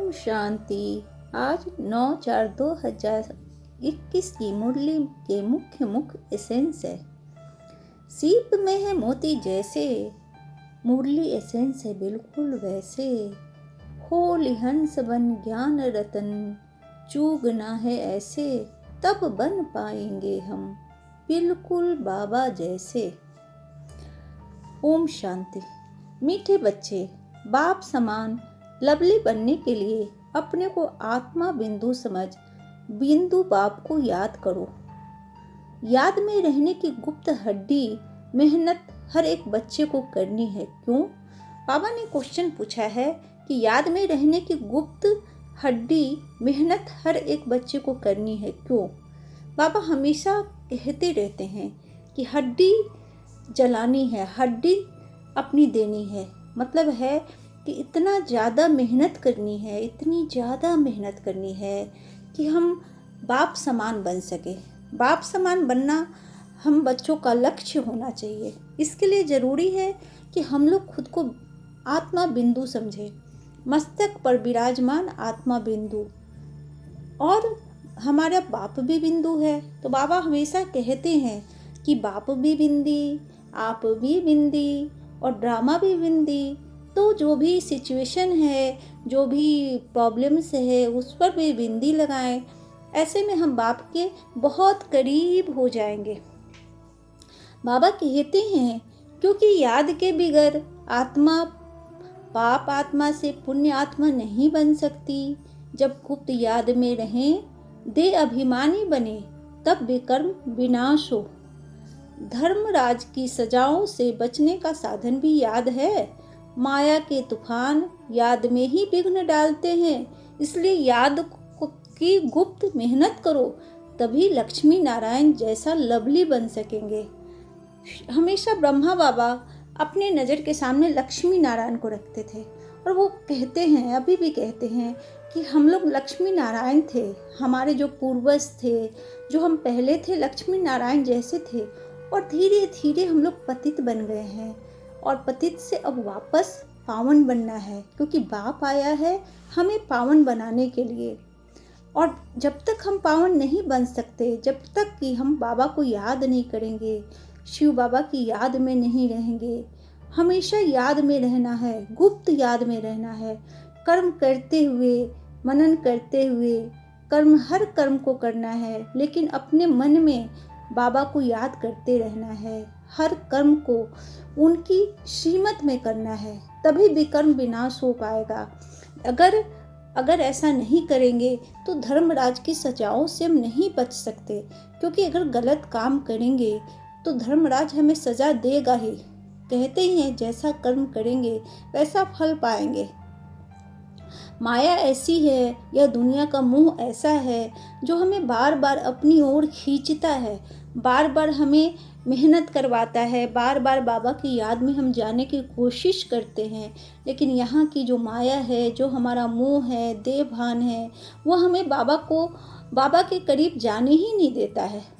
ओम शांति। आज 9/4/2021 की मुरली के मुख्य एसेंस है। सीप में है मोती जैसे, मुरली एसेंस है बिल्कुल वैसे। हो लिहंस बन ज्ञान रतन, चूगना है ऐसे, तब बन पाएंगे हम बिल्कुल बाबा जैसे। ओम शांति। मीठे बच्चे, बाप समान लवली बनने के लिए अपने को आत्मा बिंदु समझ बिंदु बाप को याद करो। याद में रहने की गुप्त हड्डी मेहनत हर एक बच्चे को करनी है। क्यों? बाबा ने क्वेश्चन पूछा है कि याद में रहने की गुप्त हड्डी मेहनत हर एक बच्चे को करनी है। क्यों? बाबा हमेशा कहते रहते हैं कि हड्डी जलानी है, हड्डी अपनी देनी है। मतलब है कि इतना ज़्यादा मेहनत करनी है, इतनी ज़्यादा मेहनत करनी है कि हम बाप समान बन सके। बाप समान बनना हम बच्चों का लक्ष्य होना चाहिए। इसके लिए ज़रूरी है कि हम लोग खुद को आत्मा बिंदु समझें, मस्तक पर विराजमान आत्मा बिंदु, और हमारा बाप भी बिंदु है। तो बाबा हमेशा कहते हैं कि बाप भी बिंदी, आप भी बिंदी और ड्रामा भी बिंदी। तो जो भी सिचुएशन है, जो भी प्रॉब्लम्स है, उस पर भी बिंदी लगाएं। ऐसे में हम बाप के बहुत करीब हो जाएंगे। बाबा कहते हैं क्योंकि याद के बिगर आत्मा पाप आत्मा से पुण्य आत्मा नहीं बन सकती। जब गुप्त याद में रहें, दे अभिमानी बने, तब विकर्म विनाश हो। धर्मराज की सजाओं से बचने का साधन भी याद है। माया के तूफान याद में ही विघ्न डालते हैं। इसलिए याद की गुप्त मेहनत करो, तभी लक्ष्मी नारायण जैसा लवली बन सकेंगे। हमेशा ब्रह्मा बाबा अपने नज़र के सामने लक्ष्मी नारायण को रखते थे, और वो कहते हैं, अभी भी कहते हैं कि हम लोग लक्ष्मी नारायण थे। हमारे जो पूर्वज थे, जो हम पहले थे, लक्ष्मी नारायण जैसे थे। और धीरे धीरे हम लोग पतित बन गए हैं, और पतित से अब वापस पावन बनना है, क्योंकि बाप आया है हमें पावन बनाने के लिए। और जब तक हम पावन नहीं बन सकते, जब तक कि हम बाबा को याद नहीं करेंगे, शिव बाबा की याद में नहीं रहेंगे, हमेशा याद में रहना है, गुप्त याद में रहना है। कर्म करते हुए, मनन करते हुए, हर कर्म को करना है, लेकिन अपने मन में बाबा को याद करते रहना है। हर कर्म को उनकी श्रीमत में करना है, तभी विकर्म विनाश हो पाएगा। अगर ऐसा नहीं करेंगे तो धर्मराज की सजाओं से हम नहीं बच सकते, क्योंकि अगर गलत काम करेंगे तो धर्मराज हमें सजा देगा ही। कहते ही हैं जैसा कर्म करेंगे वैसा फल पाएंगे। माया ऐसी है, यह दुनिया का मोह ऐसा है जो हमें बार बार अपनी ओर खींचता है, बार बार हमें मेहनत करवाता है, बार बार बाबा की याद में हम जाने की कोशिश करते हैं। लेकिन यहाँ की जो माया है, जो हमारा मोह है, देह भान है, वो हमें बाबा के करीब जाने ही नहीं देता है।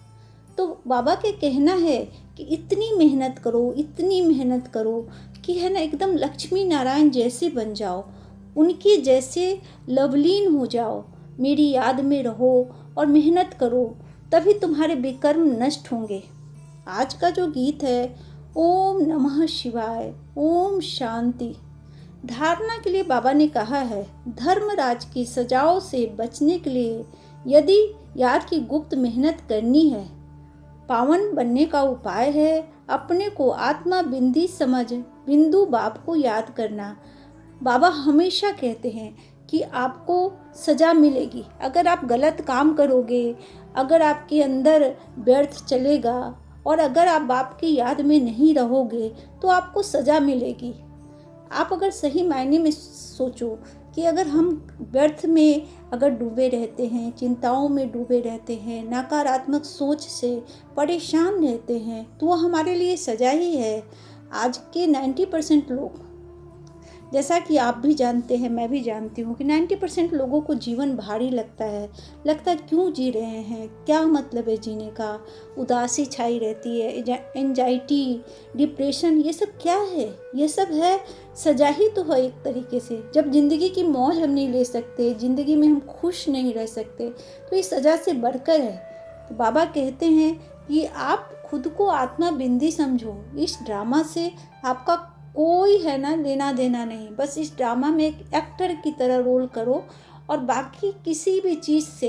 तो बाबा के कहना है कि इतनी मेहनत करो, इतनी मेहनत करो कि है ना, एकदम लक्ष्मी नारायण जैसे बन जाओ, उनके जैसे लवलीन हो जाओ। मेरी याद में रहो और मेहनत करो, तभी तुम्हारे विकर्म नष्ट होंगे। आज का जो गीत है, ओम नमः शिवाय, ओम शांति। धारणा के लिए बाबा ने कहा है, धर्मराज की सजाओं से बचने के लिए यदि याद की गुप्त मेहनत करनी है, पावन बनने का उपाय है अपने को आत्मा बिंदी समझ बिंदु बाप को याद करना। बाबा हमेशा कहते हैं कि आपको सज़ा मिलेगी अगर आप गलत काम करोगे, अगर आपके अंदर व्यर्थ चलेगा, और अगर आप बाप की याद में नहीं रहोगे तो आपको सज़ा मिलेगी। आप अगर सही मायने में सोचो कि अगर हम व्यर्थ में अगर डूबे रहते हैं, चिंताओं में डूबे रहते हैं, नकारात्मक सोच से परेशान रहते हैं, तो वो हमारे लिए सज़ा ही है। आज के 90% लोग, जैसा कि आप भी जानते हैं, मैं भी जानती हूँ कि 90% लोगों को जीवन भारी लगता है। लगता है क्यों जी रहे हैं, क्या मतलब है जीने का। उदासी छाई रहती है, एंजाइटी, डिप्रेशन, ये सब क्या है? ये सब है सजा ही तो है एक तरीके से। जब ज़िंदगी की मौज हम नहीं ले सकते, ज़िंदगी में हम खुश नहीं रह सकते, तो ये सज़ा से बढ़कर है। तो बाबा कहते हैं कि आप खुद को आत्मा बिंदी समझो। इस ड्रामा से आपका कोई है ना लेना देना नहीं। बस इस ड्रामा में एक एक्टर की तरह रोल करो और बाकी किसी भी चीज़ से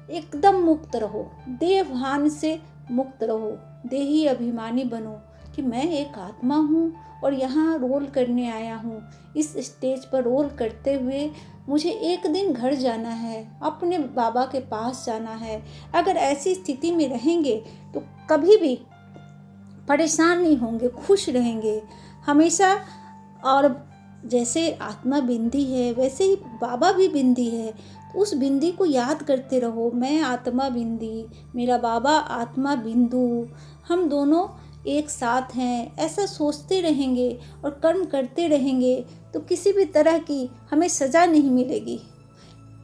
एकदम मुक्त रहो। देह भान से मुक्त रहो। देही अभिमानी बनो कि मैं एक आत्मा हूँ और यहाँ रोल करने आया हूँ। इस स्टेज पर रोल करते हुए मुझे एक दिन घर जाना है, अपने बाबा के पास जाना है। अगर ऐसी स्थिति में रहेंगे तो कभी भी परेशान नहीं होंगे, खुश रहेंगे हमेशा। और जैसे आत्मा बिंदी है वैसे ही बाबा भी बिंदी है। उस बिंदी को याद करते रहो, मैं आत्मा बिंदी, मेरा बाबा आत्मा बिंदु, हम दोनों एक साथ हैं। ऐसा सोचते रहेंगे और कर्म करते रहेंगे तो किसी भी तरह की हमें सज़ा नहीं मिलेगी।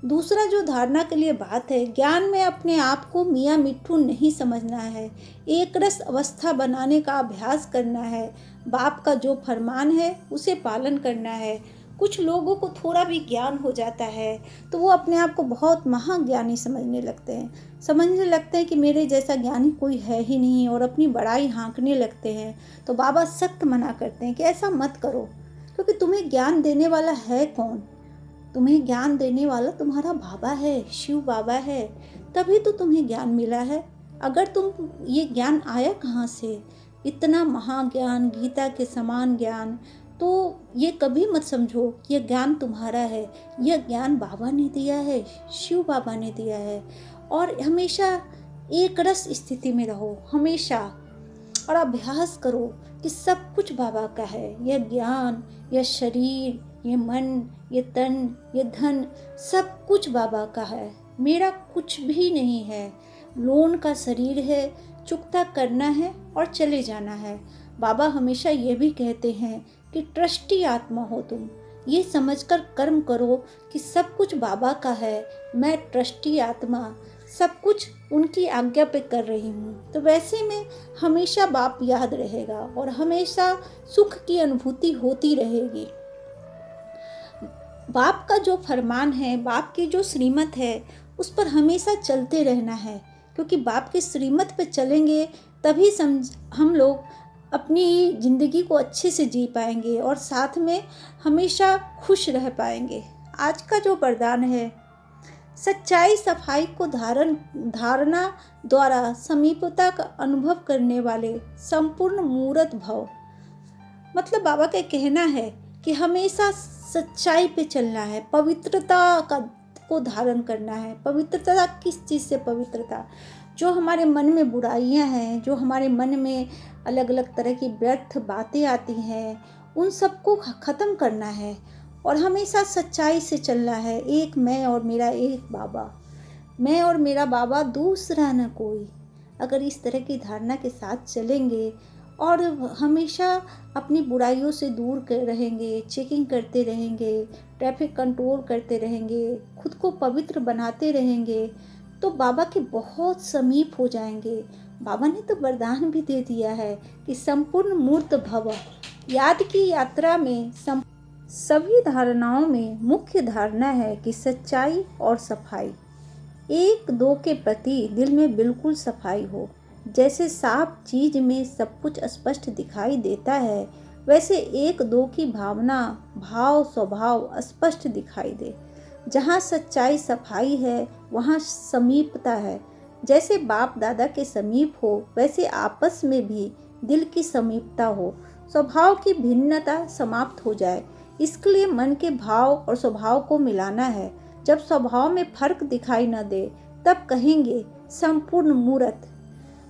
दूसरा जो धारणा के लिए बात है, ज्ञान में अपने आप को मियाँ मिट्ठू नहीं समझना है। एक रस अवस्था बनाने का अभ्यास करना है। बाप का जो फरमान है उसे पालन करना है। कुछ लोगों को थोड़ा भी ज्ञान हो जाता है तो वो अपने आप को बहुत महाज्ञानी समझने लगते हैं। समझने लगते हैं कि मेरे जैसा ज्ञानी कोई है ही नहीं और अपनी बड़ाई हाँकने लगते हैं। तो बाबा सख्त मना करते हैं कि ऐसा मत करो, क्योंकि तुम्हें ज्ञान देने वाला है कौन? तुम्हें ज्ञान देने वाला तुम्हारा बाबा है, शिव बाबा है। तभी तो तुम्हें ज्ञान मिला है। अगर तुम ये ज्ञान आया कहाँ से, इतना महाज्ञान, गीता के समान ज्ञान, तो ये कभी मत समझो कि यह ज्ञान तुम्हारा है। यह ज्ञान बाबा ने दिया है, शिव बाबा ने दिया है। और हमेशा एक रस स्थिति में रहो हमेशा, और अभ्यास करो कि सब कुछ बाबा का है। यह ज्ञान, यह शरीर, ये मन, ये तन, ये धन, सब कुछ बाबा का है। मेरा कुछ भी नहीं है। लोन का शरीर है, चुकता करना है और चले जाना है। बाबा हमेशा ये भी कहते हैं कि ट्रस्टी आत्मा हो तुम। ये समझकर कर्म करो कि सब कुछ बाबा का है। मैं ट्रस्टी आत्मा सब कुछ उनकी आज्ञा पे कर रही हूँ। तो वैसे में हमेशा बाप याद रहेगा और हमेशा सुख की अनुभूति होती रहेगी। बाप का जो फरमान है, बाप की जो श्रीमत है, उस पर हमेशा चलते रहना है। क्योंकि बाप की श्रीमत पे चलेंगे तभी हम लोग अपनी ज़िंदगी को अच्छे से जी पाएंगे और साथ में हमेशा खुश रह पाएंगे। आज का जो वरदान है, सच्चाई सफाई को धारणा द्वारा समीपता का अनुभव करने वाले संपूर्ण मूर्त भव। मतलब बाबा का कहना है कि हमेशा सच्चाई पे चलना है, पवित्रता को धारण करना है। पवित्रता किस चीज़ से? पवित्रता जो हमारे मन में बुराइयां हैं, जो हमारे मन में अलग अलग तरह की व्यर्थ बातें आती हैं, उन सबको ख़त्म करना है और हमेशा सच्चाई से चलना है। एक मैं और मेरा एक बाबा, मैं और मेरा बाबा, दूसरा न कोई। अगर इस तरह की धारणा के साथ चलेंगे और हमेशा अपनी बुराइयों से दूर रहेंगे, चेकिंग करते रहेंगे, ट्रैफिक कंट्रोल करते रहेंगे, खुद को पवित्र बनाते रहेंगे, तो बाबा के बहुत समीप हो जाएंगे। बाबा ने तो वरदान भी दे दिया है कि संपूर्ण मूर्त भव। याद की यात्रा में सभी धारणाओं में मुख्य धारणा है कि सच्चाई और सफाई। एक दो के प्रति दिल में बिल्कुल सफाई हो। जैसे साफ चीज में सब कुछ स्पष्ट दिखाई देता है, वैसे एक दो की भावना, भाव, स्वभाव स्पष्ट दिखाई दे। जहाँ सच्चाई सफाई है वहाँ समीपता है। जैसे बाप दादा के समीप हो, वैसे आपस में भी दिल की समीपता हो, स्वभाव की भिन्नता समाप्त हो जाए। इसके लिए मन के भाव और स्वभाव को मिलाना है। जब स्वभाव में फर्क दिखाई न दे तब कहेंगे संपूर्ण मूर्त।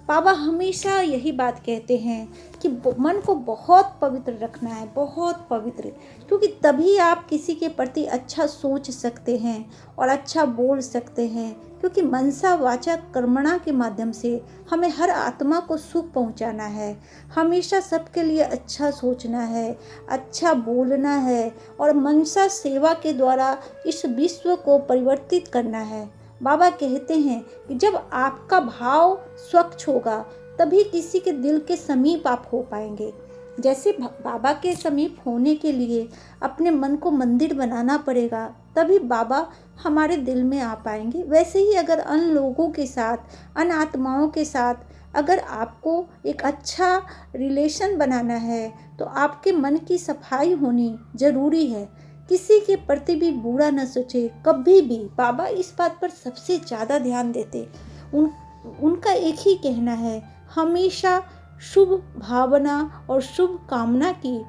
बाबा हमेशा यही बात कहते हैं कि मन को बहुत पवित्र रखना है, बहुत पवित्र, क्योंकि तभी आप किसी के प्रति अच्छा सोच सकते हैं और अच्छा बोल सकते हैं। क्योंकि मनसा वाचा कर्मणा के माध्यम से हमें हर आत्मा को सुख पहुंचाना है, हमेशा सबके लिए अच्छा सोचना है, अच्छा बोलना है और मनसा सेवा के द्वारा इस विश्व को परिवर्तित करना है। बाबा कहते हैं कि जब आपका भाव स्वच्छ होगा तभी किसी के दिल के समीप आप हो पाएंगे। जैसे बाबा के समीप होने के लिए अपने मन को मंदिर बनाना पड़ेगा, तभी बाबा हमारे दिल में आ पाएंगे। वैसे ही अगर अन लोगों के साथ, अन आत्माओं के साथ अगर आपको एक अच्छा रिलेशन बनाना है तो आपके मन की सफाई होनी ज़रूरी है। किसी के प्रति भी बुरा न सोचे कभी भी। बाबा इस बात पर सबसे ज़्यादा ध्यान देते। उनका एक ही कहना है, हमेशा शुभ भावना और शुभ कामना की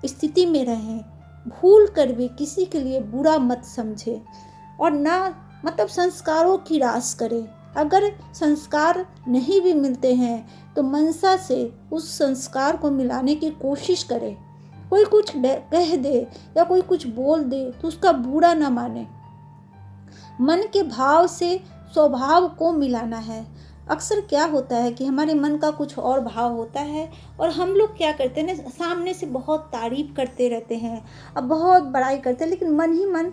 स्थिति में रहें, भूल कर भी किसी के लिए बुरा मत समझे और ना मतलब संस्कारों की रास करें। अगर संस्कार नहीं भी मिलते हैं तो मनसा से उस संस्कार को मिलाने की कोशिश करें। कोई कुछ कह दे या कोई कुछ बोल दे तो उसका बुरा ना माने। मन के भाव से स्वभाव को मिलाना है। अक्सर क्या होता है कि हमारे मन का कुछ और भाव होता है और हम लोग क्या करते हैं ना, सामने से बहुत तारीफ करते रहते हैं, अब बहुत बड़ाई करते हैं, लेकिन मन ही मन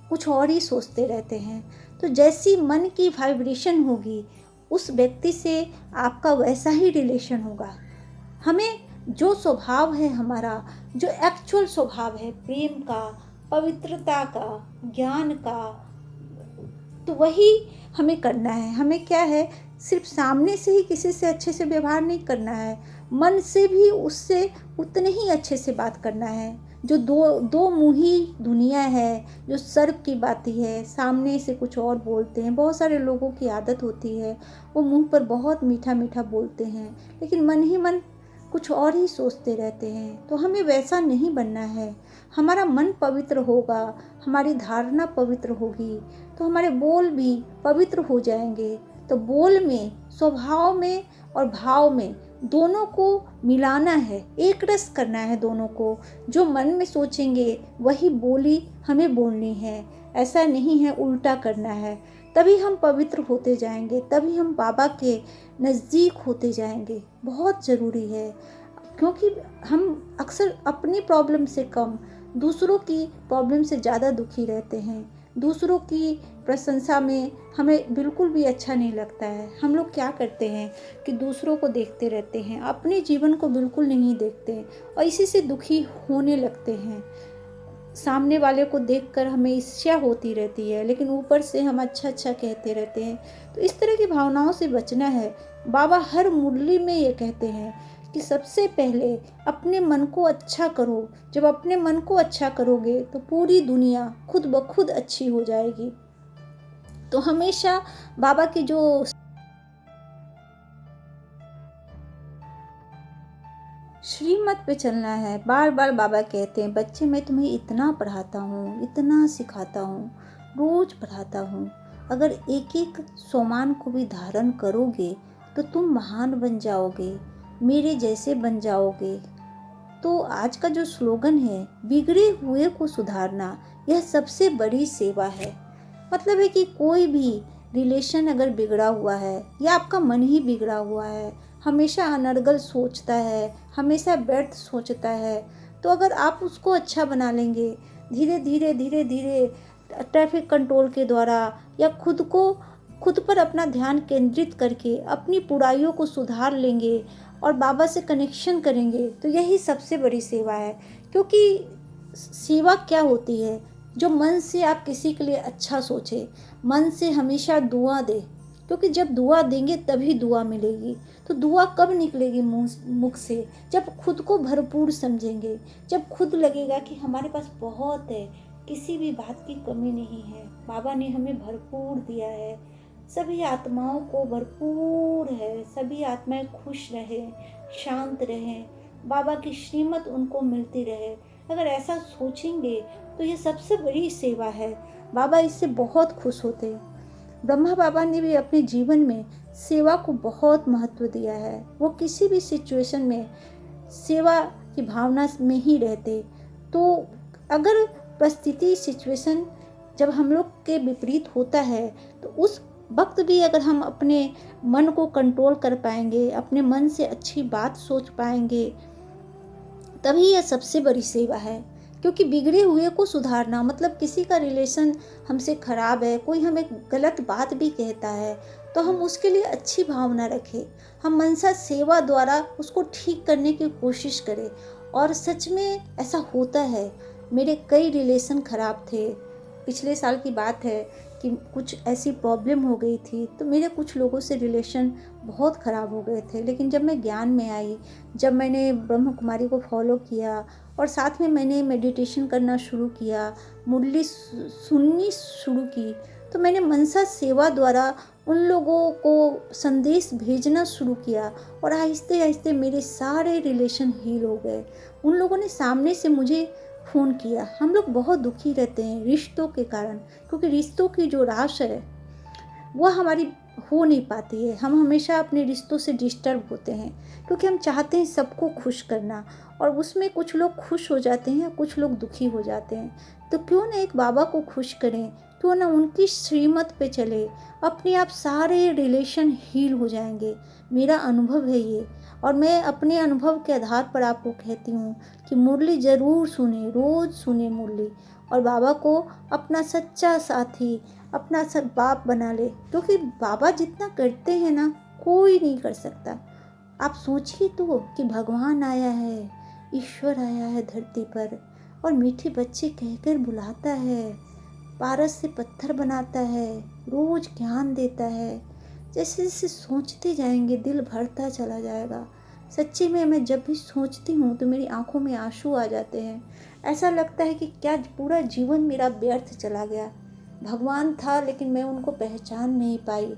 कुछ और ही सोचते रहते हैं। तो जैसी मन की वाइब्रेशन होगी उस व्यक्ति से आपका वैसा ही रिलेशन होगा। हमें जो स्वभाव है हमारा, जो एक्चुअल स्वभाव है प्रेम का, पवित्रता का, ज्ञान का, तो वही हमें करना है। हमें क्या है, सिर्फ सामने से ही किसी से अच्छे से व्यवहार नहीं करना है, मन से भी उससे उतने ही अच्छे से बात करना है। जो दो मुंही दुनिया है, जो सर्प की बाती है, सामने से कुछ और बोलते हैं। बहुत सारे लोगों की आदत होती है, वो मुंह पर बहुत मीठा मीठा बोलते हैं लेकिन मन ही मन कुछ और ही सोचते रहते हैं। तो हमें वैसा नहीं बनना है। हमारा मन पवित्र होगा, हमारी धारणा पवित्र होगी तो हमारे बोल भी पवित्र हो जाएंगे। तो बोल में, स्वभाव में और भाव में दोनों को मिलाना है, एक रस करना है दोनों को। जो मन में सोचेंगे वही बोली हमें बोलनी है, ऐसा नहीं है उल्टा करना है। तभी हम पवित्र होते जाएंगे, तभी हम बाबा के नज़दीक होते जाएंगे। बहुत ज़रूरी है, क्योंकि हम अक्सर अपनी प्रॉब्लम से कम दूसरों की प्रॉब्लम से ज़्यादा दुखी रहते हैं। दूसरों की प्रशंसा में हमें बिल्कुल भी अच्छा नहीं लगता है। हम लोग क्या करते हैं कि दूसरों को देखते रहते हैं, अपने जीवन को बिल्कुल नहीं देखते और इसी से दुखी होने लगते हैं। सामने वाले को देखकर हमें ईर्ष्या होती रहती है, लेकिन ऊपर से हम अच्छा अच्छा कहते रहते हैं। तो इस तरह की भावनाओं से बचना है। बाबा हर मुरली में ये कहते हैं कि सबसे पहले अपने मन को अच्छा करो। जब अपने मन को अच्छा करोगे तो पूरी दुनिया खुद ब खुद अच्छी हो जाएगी। तो हमेशा बाबा की जो श्रीमत पे चलना है। बार बार बाबा कहते हैं, बच्चे मैं तुम्हें इतना पढ़ाता हूँ, इतना सिखाता हूँ, रोज पढ़ाता हूँ, अगर एक एक सोमान को भी धारण करोगे तो तुम महान बन जाओगे, मेरे जैसे बन जाओगे। तो आज का जो स्लोगन है, बिगड़े हुए को सुधारना, यह सबसे बड़ी सेवा है। मतलब है कि कोई भी रिलेशन अगर बिगड़ा हुआ है या आपका मन ही बिगड़ा हुआ है, हमेशा अनर्गल सोचता है, हमेशा व्यर्थ सोचता है, तो अगर आप उसको अच्छा बना लेंगे, धीरे धीरे ट्रैफिक कंट्रोल के द्वारा या खुद पर अपना ध्यान केंद्रित करके अपनी बुराइयों को सुधार लेंगे और बाबा से कनेक्शन करेंगे, तो यही सबसे बड़ी सेवा है। क्योंकि सेवा क्या होती है, जो मन से आप किसी के लिए अच्छा सोचे, मन से हमेशा दुआ दे, क्योंकि जब दुआ देंगे तभी दुआ मिलेगी। तो दुआ कब निकलेगी मुख से, जब खुद को भरपूर समझेंगे, जब खुद लगेगा कि हमारे पास बहुत है, किसी भी बात की कमी नहीं है, बाबा ने हमें भरपूर दिया है, सभी आत्माओं को भरपूर है, सभी आत्माएं खुश रहें, शांत रहें, बाबा की श्रीमत उनको मिलती रहे। अगर ऐसा सोचेंगे तो ये सबसे बड़ी सेवा है। बाबा इससे बहुत खुश होते हैं। ब्रह्मा बाबा ने भी अपने जीवन में सेवा को बहुत महत्व दिया है। वो किसी भी सिचुएशन में सेवा की भावना में ही रहते। तो अगर परिस्थिति सिचुएशन जब हम लोग के विपरीत होता है, तो उस वक्त भी अगर हम अपने मन को कंट्रोल कर पाएंगे, अपने मन से अच्छी बात सोच पाएंगे, तभी यह सबसे बड़ी सेवा है। क्योंकि बिगड़े हुए को सुधारना, मतलब किसी का रिलेशन हमसे खराब है, कोई हमें गलत बात भी कहता है, तो हम उसके लिए अच्छी भावना रखें, हम मनसा सेवा द्वारा उसको ठीक करने की कोशिश करें। और सच में ऐसा होता है। मेरे कई रिलेशन खराब थे। पिछले साल की बात है कि कुछ ऐसी प्रॉब्लम हो गई थी, तो मेरे कुछ लोगों से रिलेशन बहुत ख़राब हो गए थे। लेकिन जब मैं ज्ञान में आई, जब मैंने ब्रह्म कुमारी को फॉलो किया और साथ में मैंने मेडिटेशन करना शुरू किया, मुरली सुननी शुरू की, तो मैंने मनसा सेवा द्वारा उन लोगों को संदेश भेजना शुरू किया और आहिस्ते आहिस्ते मेरे सारे रिलेशन हील हो गए। उन लोगों ने सामने से मुझे फ़ोन किया। हम लोग बहुत दुखी रहते हैं रिश्तों के कारण, क्योंकि रिश्तों की जो राश है वह हमारी हो नहीं पाती है। हम हमेशा अपने रिश्तों से डिस्टर्ब होते हैं, क्योंकि हम चाहते हैं सबको खुश करना, और उसमें कुछ लोग खुश हो जाते हैं, कुछ लोग दुखी हो जाते हैं। तो क्यों ना एक बाबा को खुश करें, क्यों ना उनकी श्रीमत पे चले, अपने आप सारे रिलेशन हील हो जाएंगे। मेरा अनुभव है ये, और मैं अपने अनुभव के आधार पर आपको कहती हूँ कि मुरली ज़रूर सुने, रोज़ सुने मुरली, और बाबा को अपना सच्चा साथी, अपना सब बाप बना ले। क्योंकि बाबा जितना करते हैं ना, कोई नहीं कर सकता। आप सोचिए तो कि भगवान आया है, ईश्वर आया है धरती पर, और मीठे बच्चे कहकर बुलाता है, पारस से पत्थर बनाता है, रोज ज्ञान देता है। जैसे जैसे सोचते जाएंगे दिल भरता चला जाएगा। सच्ची में मैं जब भी सोचती हूँ तो मेरी आंखों में आंसू आ जाते हैं। ऐसा लगता है कि क्या पूरा जीवन मेरा व्यर्थ चला गया। भगवान था लेकिन मैं उनको पहचान नहीं पाई,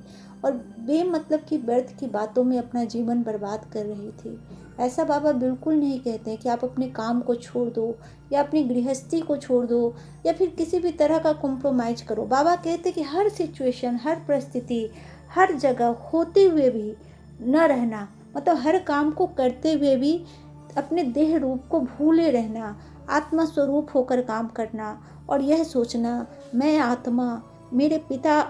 और बेमतलब की व्यर्थ की बातों में अपना जीवन बर्बाद कर रही थी। ऐसा बाबा बिल्कुल नहीं कहते कि आप अपने काम को छोड़ दो, या अपनी गृहस्थी को छोड़ दो, या फिर किसी भी तरह का कॉम्प्रोमाइज करो। बाबा कहते कि हर सिचुएशन, हर परिस्थिति, हर जगह होते हुए भी न रहना, मतलब हर काम को करते हुए भी अपने देह रूप को भूले रहना, आत्मा स्वरूप होकर काम करना, और यह सोचना मैं आत्मा, मेरे पिता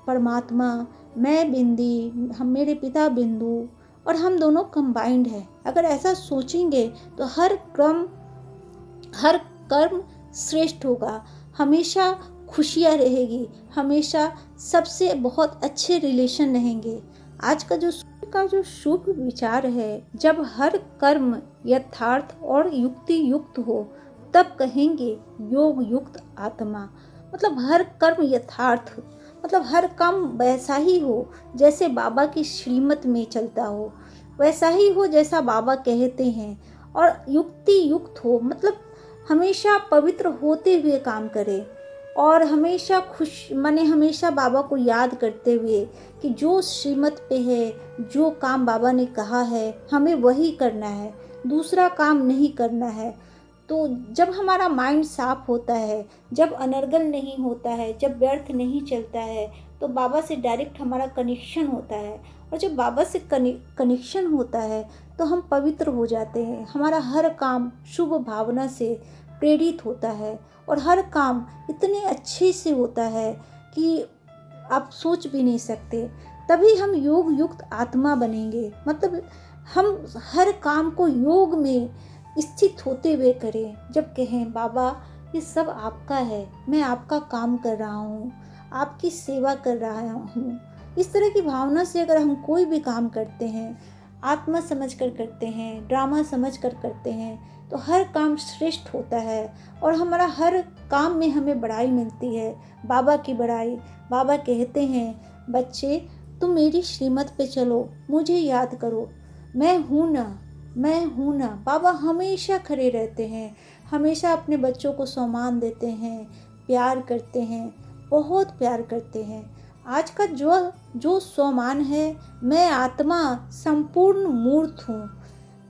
परमात्मा, मैं बिंदी, हम मेरे पिता बिंदु, और हम दोनों कंबाइंड है। अगर ऐसा सोचेंगे तो हर कर्म श्रेष्ठ होगा, हमेशा खुशियाँ रहेगी, हमेशा सबसे बहुत अच्छे रिलेशन रहेंगे। आज का जो शुभ विचार है, जब हर कर्म यथार्थ और युक्ति युक्त हो, तब कहेंगे योग युक्त आत्मा। मतलब हर कर्म यथार्थ, मतलब हर काम वैसा ही हो जैसे बाबा की श्रीमत में चलता हो, वैसा ही हो जैसा बाबा कहते हैं, और युक्ति युक्त हो, मतलब हमेशा पवित्र होते हुए काम करे, और हमेशा खुश माने हमेशा बाबा को याद करते हुए कि जो श्रीमत पे है, जो काम बाबा ने कहा है, हमें वही करना है, दूसरा काम नहीं करना है। तो जब हमारा माइंड साफ होता है, जब अनर्गल नहीं होता है, जब व्यर्थ नहीं चलता है, तो बाबा से डायरेक्ट हमारा कनेक्शन होता है, और जब बाबा से कनेक्शन होता है तो हम पवित्र हो जाते हैं। हमारा हर काम शुभ भावना से प्रेरित होता है, और हर काम इतने अच्छे से होता है कि आप सोच भी नहीं सकते। तभी हम योग युक्त आत्मा बनेंगे। मतलब हम हर काम को योग में स्थित होते हुए करें। जब कहें बाबा ये सब आपका है, मैं आपका काम कर रहा हूँ, आपकी सेवा कर रहा हूँ, इस तरह की भावना से अगर हम कोई भी काम करते हैं, आत्मा समझ कर करते हैं, ड्रामा समझ कर करते हैं, तो हर काम श्रेष्ठ होता है, और हमारा हर काम में हमें बड़ाई मिलती है, बाबा की बड़ाई। बाबा कहते हैं बच्चे तुम मेरी श्रीमत पे चलो, मुझे याद करो, मैं हूँ ना, मैं हूँ ना। बाबा हमेशा खड़े रहते हैं, हमेशा अपने बच्चों को सम्मान देते हैं, प्यार करते हैं, बहुत प्यार करते हैं। आज का जो सम्मान है, मैं आत्मा संपूर्ण मूर्त हूँ,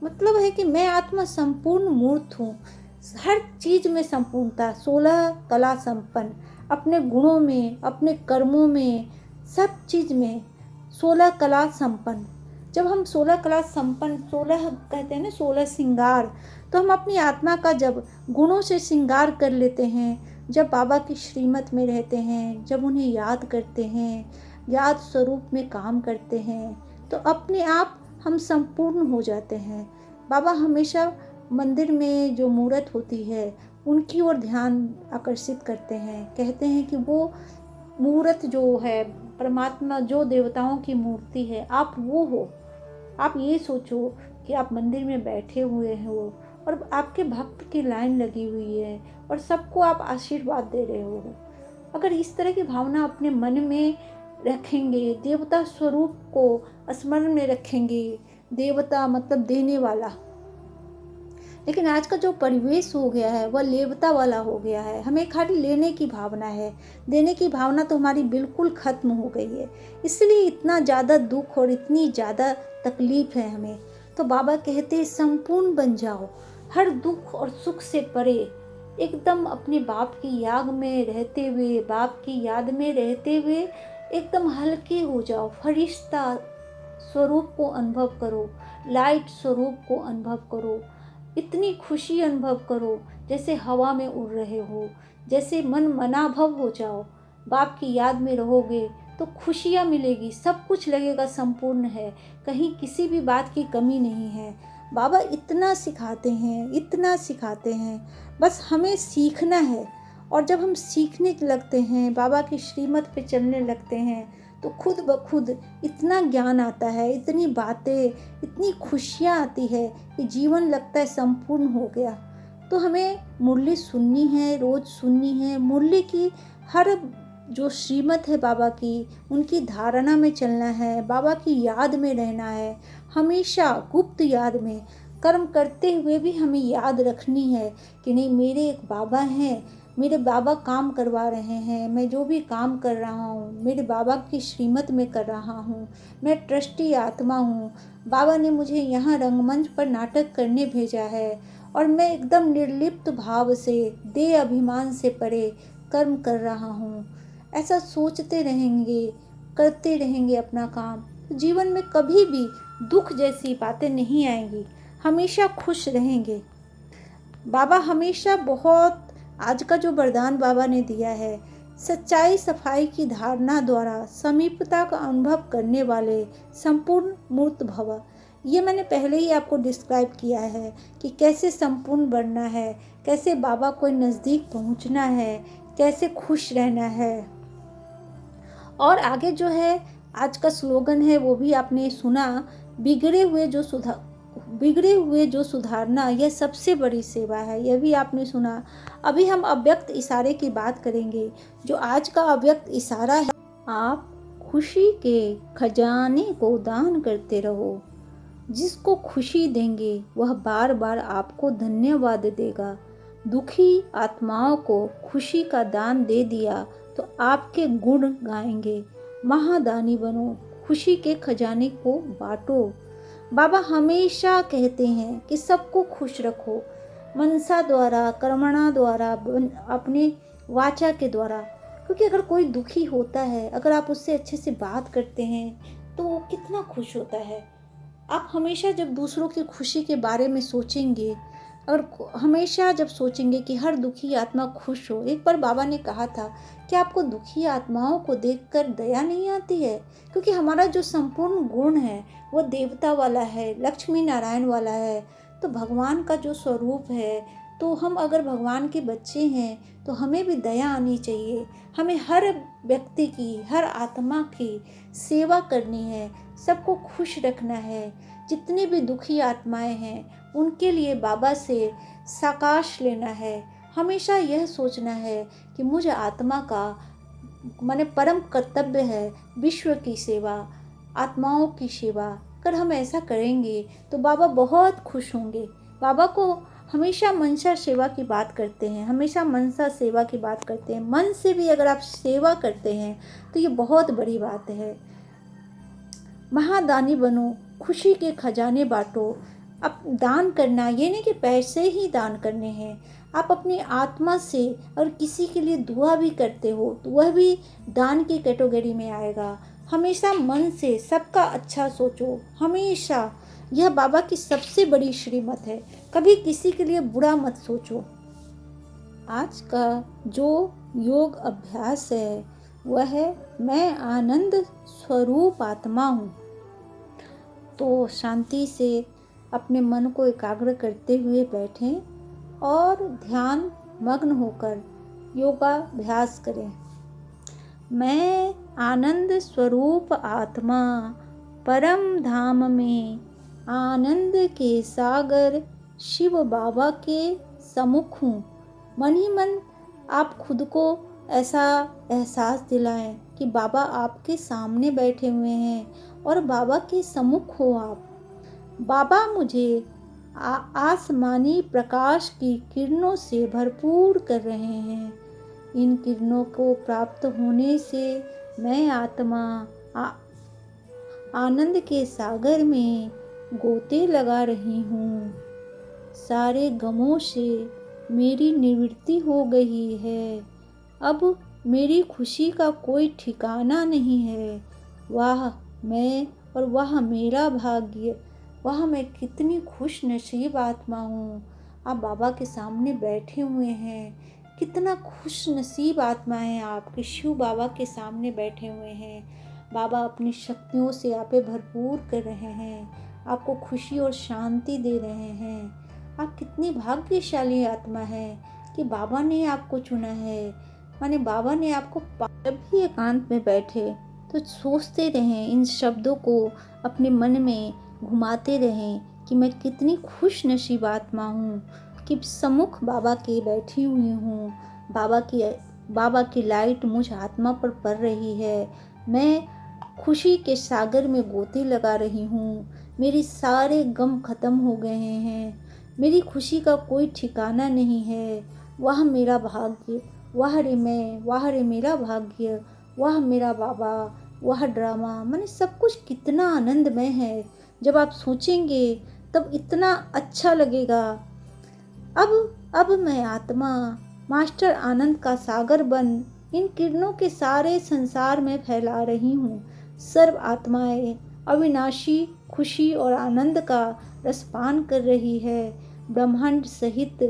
मतलब है कि मैं आत्मा संपूर्ण मूर्त हूँ, हर चीज़ में संपूर्णता, 16 कला संपन्न, अपने गुणों में, अपने कर्मों में, सब चीज़ में 16 कला संपन्न। जब हम 16 कला संपन्न, 16 कहते हैं ना 16 श्रृंगार, तो हम अपनी आत्मा का जब गुणों से श्रृंगार कर लेते हैं, जब बाबा की श्रीमत में रहते हैं, जब उन्हें याद करते हैं, याद स्वरूप में काम करते हैं, तो अपने आप हम संपूर्ण हो जाते हैं। बाबा हमेशा मंदिर में जो मूर्त होती है उनकी ओर ध्यान आकर्षित करते हैं। कहते हैं कि वो मूर्त जो है, परमात्मा जो देवताओं की मूर्ति है, आप वो हो। आप ये सोचो कि आप मंदिर में बैठे हुए हो और आपके भक्त की लाइन लगी हुई है और सबको आप आशीर्वाद दे रहे हो। अगर इस तरह की भावना अपने मन में रखेंगे, देवता स्वरूप को स्मरण में रखेंगे, देवता मतलब देने वाला। लेकिन आज का जो परिवेश हो गया है वह लेवता वाला हो गया है। हमें खाली लेने की भावना है, देने की भावना तो हमारी बिल्कुल ख़त्म हो गई है। इसलिए इतना ज़्यादा दुख और इतनी ज़्यादा तकलीफ है हमें। तो बाबा कहते हैं संपूर्ण बन जाओ, हर दुख और सुख से परे, एकदम अपने बाप की याद में रहते हुए, बाप की याद में रहते हुए एकदम हल्के हो जाओ। फरिश्ता स्वरूप को अनुभव करो, लाइट स्वरूप को अनुभव करो, इतनी खुशी अनुभव करो जैसे हवा में उड़ रहे हो, जैसे मन मनाभव हो जाओ। बाप की याद में रहोगे तो खुशियाँ मिलेगी, सब कुछ लगेगा संपूर्ण है, कहीं किसी भी बात की कमी नहीं है। बाबा इतना सिखाते हैं, इतना सिखाते हैं, बस हमें सीखना है। और जब हम सीखने लगते हैं, बाबा की श्रीमत पे चलने लगते हैं, तो खुद ब खुद इतना ज्ञान आता है, इतनी बातें, इतनी खुशियाँ आती है कि जीवन लगता है संपूर्ण हो गया। तो हमें मुरली सुननी है, रोज़ सुननी है। मुरली की हर जो श्रीमत है बाबा की, उनकी धारणा में चलना है, बाबा की याद में रहना है, हमेशा गुप्त याद में। कर्म करते हुए भी हमें याद रखनी है कि नहीं, मेरे एक बाबा हैं, मेरे बाबा काम करवा रहे हैं, मैं जो भी काम कर रहा हूँ मेरे बाबा की श्रीमत में कर रहा हूँ, मैं ट्रस्टी आत्मा हूँ। बाबा ने मुझे यहाँ रंगमंच पर नाटक करने भेजा है और मैं एकदम निर्लिप्त भाव से, दे अभिमान से परे कर्म कर रहा हूँ। ऐसा सोचते रहेंगे, करते रहेंगे अपना काम, तो जीवन में कभी भी दुख जैसी बातें नहीं आएंगी, हमेशा खुश रहेंगे। बाबा हमेशा बहुत, आज का जो वरदान बाबा ने दिया है, सच्चाई सफाई की धारणा द्वारा समीपता का अनुभव करने वाले संपूर्ण मूर्त भव। ये मैंने पहले ही आपको डिस्क्राइब किया है कि कैसे संपूर्ण बनना है, कैसे बाबा को नज़दीक पहुंचना है, कैसे खुश रहना है। और आगे जो है आज का स्लोगन है वो भी आपने सुना, बिगड़े हुए जो सुधारना, यह सबसे बड़ी सेवा है। यह भी आपने सुना। अभी हम अव्यक्त इशारे की बात करेंगे। जो आज का अव्यक्त इशारा है, आप खुशी के खजाने को दान करते रहो। जिसको खुशी देंगे वह बार बार आपको धन्यवाद देगा। दुखी आत्माओं को खुशी का दान दे दिया तो आपके गुण गाएंगे। महादानी बनो, खुशी के खजाने को बांटो। बाबा हमेशा कहते हैं कि सबको खुश रखो, मनसा द्वारा, कर्मणा द्वारा, अपने वाचा के द्वारा। क्योंकि अगर कोई दुखी होता है, अगर आप उससे अच्छे से बात करते हैं तो वो कितना खुश होता है। आप हमेशा जब दूसरों की खुशी के बारे में सोचेंगे और हमेशा जब सोचेंगे कि हर दुखी आत्मा खुश हो। एक बार बाबा ने कहा था कि आपको दुखी आत्माओं को देखकर दया नहीं आती है, क्योंकि हमारा जो संपूर्ण गुण है वो देवता वाला है, लक्ष्मी नारायण वाला है। तो भगवान का जो स्वरूप है, तो हम अगर भगवान के बच्चे हैं तो हमें भी दया आनी चाहिए। हमें हर व्यक्ति की, हर आत्मा की सेवा करनी है, सबको खुश रखना है। जितने भी दुखी आत्माएं हैं उनके लिए बाबा से साकाश लेना है। हमेशा यह सोचना है कि मुझ आत्मा का माने परम कर्तव्य है विश्व की सेवा, आत्माओं की सेवा। अगर हम ऐसा करेंगे तो बाबा बहुत खुश होंगे। बाबा को हमेशा मनसा सेवा की बात करते हैं, हमेशा मनसा सेवा की बात करते हैं। मन से भी अगर आप सेवा करते हैं तो ये बहुत बड़ी बात है। महादानी बनो, खुशी के खजाने बांटो। अब दान करना ये नहीं कि पैसे ही दान करने हैं, आप अपनी आत्मा से और किसी के लिए दुआ भी करते हो तो वह भी दान की कैटेगरी में आएगा। हमेशा मन से सबका अच्छा सोचो, हमेशा। यह बाबा की सबसे बड़ी श्रीमत है, कभी किसी के लिए बुरा मत सोचो। आज का जो योग अभ्यास है वह है मैं आनंद स्वरूप आत्मा हूँ। तो शांति से अपने मन को एकाग्र करते हुए बैठें और ध्यान मग्न होकर योगाभ्यास करें। मैं आनंद स्वरूप आत्मा परम धाम में आनंद के सागर शिव बाबा के सम्मुख हूँ। मन ही मन आप खुद को ऐसा एहसास दिलाएं कि बाबा आपके सामने बैठे हुए हैं और बाबा के सम्मुख हो आप। बाबा मुझे आसमानी प्रकाश की किरणों से भरपूर कर रहे हैं। इन किरणों को प्राप्त होने से मैं आत्मा आनंद के सागर में गोते लगा रही हूँ। सारे गमों से मेरी निवृत्ति हो गई है। अब मेरी खुशी का कोई ठिकाना नहीं है। वाह मैं और वाह मेरा भाग्य, वाह मैं कितनी खुश नसीब आत्मा हूँ। आप बाबा के सामने बैठे हुए हैं, कितना खुश नसीब आत्मा है आप कि शिव बाबा के सामने बैठे हुए हैं। बाबा अपनी शक्तियों से आप पे भरपूर कर रहे हैं, आपको खुशी और शांति दे रहे हैं। आप कितनी भाग्यशाली आत्मा है कि बाबा ने आपको चुना है। माने बाबा ने आपको जब भी एकांत में बैठे तो सोचते रहें, इन शब्दों को अपने मन में घुमाते रहें कि मैं कितनी खुश नसीब आत्मा हूँ कि सम्मुख बाबा के बैठी हुई हूँ। बाबा की लाइट मुझ आत्मा पर पड़ रही है। मैं खुशी के सागर में गोते लगा रही हूँ। मेरे सारे गम खत्म हो गए हैं। मेरी खुशी का कोई ठिकाना नहीं है। वह मेरा भाग्य, वाह रे मैं, वाह रे मेरा भाग्य, वाह मेरा बाबा, वह ड्रामा। माने सब कुछ कितना आनंदमय है। जब आप सोचेंगे तब इतना अच्छा लगेगा। अब मैं आत्मा मास्टर आनंद का सागर बन इन किरणों के सारे संसार में फैला रही हूँ। सर्व आत्माएं अविनाशी खुशी और आनंद का रसपान कर रही है। ब्रह्मांड सहित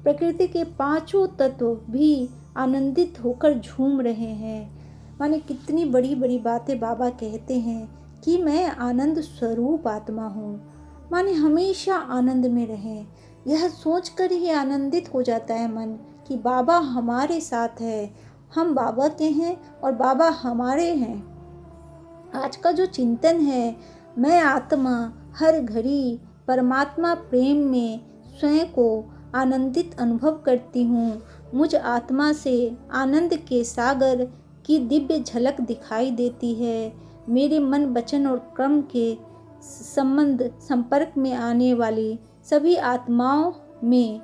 प्रकृति के पांचों तत्व भी आनंदित होकर झूम रहे हैं। माने कितनी बड़ी बड़ी बातें बाबा कहते हैं कि मैं आनंद स्वरूप आत्मा हूँ। माने हमेशा आनंद में रहें। यह सोचकर ही आनंदित हो जाता है मन कि बाबा हमारे साथ है, हम बाबा के हैं और बाबा हमारे हैं। आज का जो चिंतन है, मैं आत्मा हर घड़ी परमात्मा प्रेम में स्वयं को आनंदित अनुभव करती हूँ। मुझ आत्मा से आनंद के सागर की दिव्य झलक दिखाई देती है। मेरे मन वचन और कर्म के संपर्क में आने वाली सभी आत्माओं में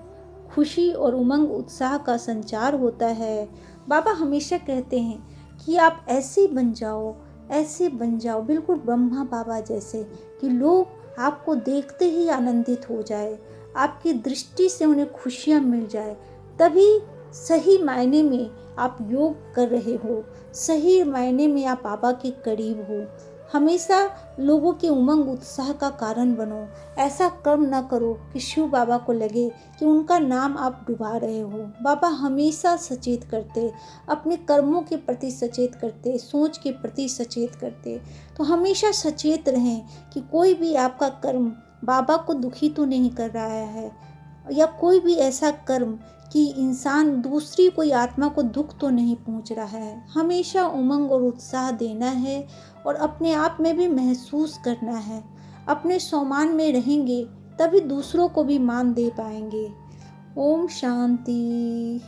खुशी और उमंग उत्साह का संचार होता है। बाबा हमेशा कहते हैं कि आप ऐसे बन जाओ बिल्कुल ब्रह्मा बाबा जैसे कि लोग आपको देखते ही आनंदित हो जाए, आपकी दृष्टि से उन्हें खुशियाँ मिल जाए। तभी सही मायने में आप योग कर रहे हो, सही मायने में आप बाबा के करीब हो। हमेशा लोगों के उमंग उत्साह का कारण बनो। ऐसा कर्म ना करो कि शिव बाबा को लगे कि उनका नाम आप डुबा रहे हो। बाबा हमेशा सचेत करते, अपने कर्मों के प्रति सचेत करते, सोच के प्रति सचेत करते। तो हमेशा सचेत रहें कि कोई भी आपका कर्म बाबा को दुखी तो नहीं कर रहा है, या कोई भी ऐसा कर्म कि इंसान दूसरी कोई आत्मा को दुख तो नहीं पहुंच रहा है। हमेशा उमंग और उत्साह देना है और अपने आप में भी महसूस करना है। अपने सम्मान में रहेंगे तभी दूसरों को भी मान दे पाएंगे। ओम शांति।